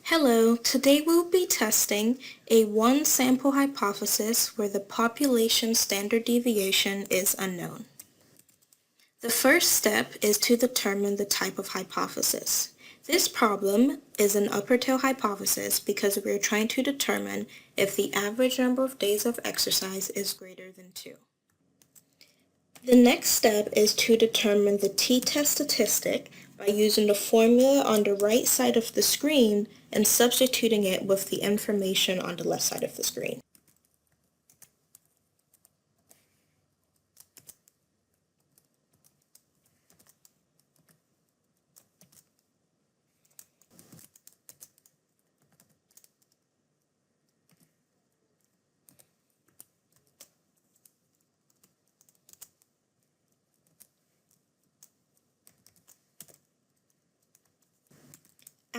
Hello, today we'll be testing a one-sample hypothesis where the population standard deviation is unknown. The first step is to determine the type of hypothesis. This problem is an upper tail hypothesis because we are trying to determine if the average number of days of exercise is greater than 2. The next step is to determine the t-test statistic by using the formula on the right side of the screen and substituting it with the information on the left side of the screen.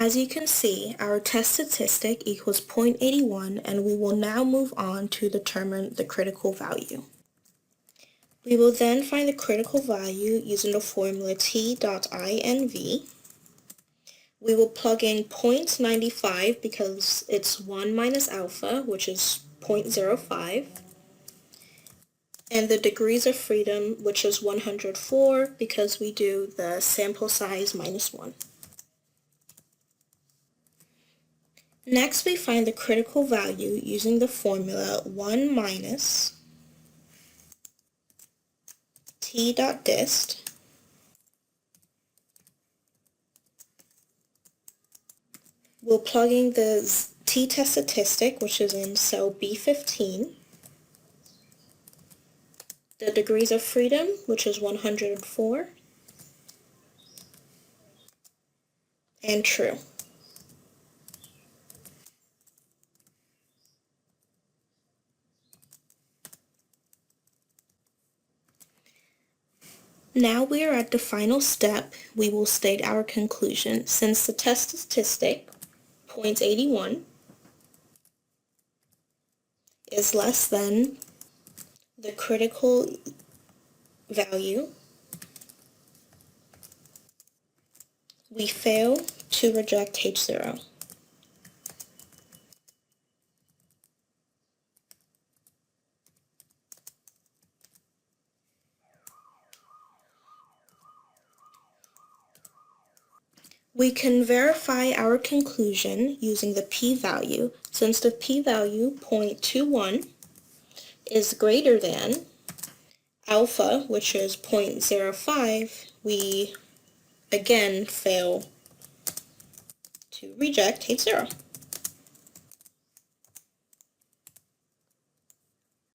As you can see, our test statistic equals 0.81, and we will now move on to determine the critical value. We will then find the critical value using the formula t.inv. We will plug in 0.95 because it's 1 minus alpha, which is 0.05, and the degrees of freedom, which is 104, because we do the sample size minus 1. Next, we find the critical value using the formula 1 minus t.dist We'll plug in the t-test statistic, which is in cell B15, the degrees of freedom, which is 104, and true. Now we are at the final step. We will state our conclusion. Since the test statistic, 0.81, is less than the critical value, we fail to reject H0. We can verify our conclusion using the p-value. Since the p-value 0.21 is greater than alpha, which is 0.05, we again fail to reject H0.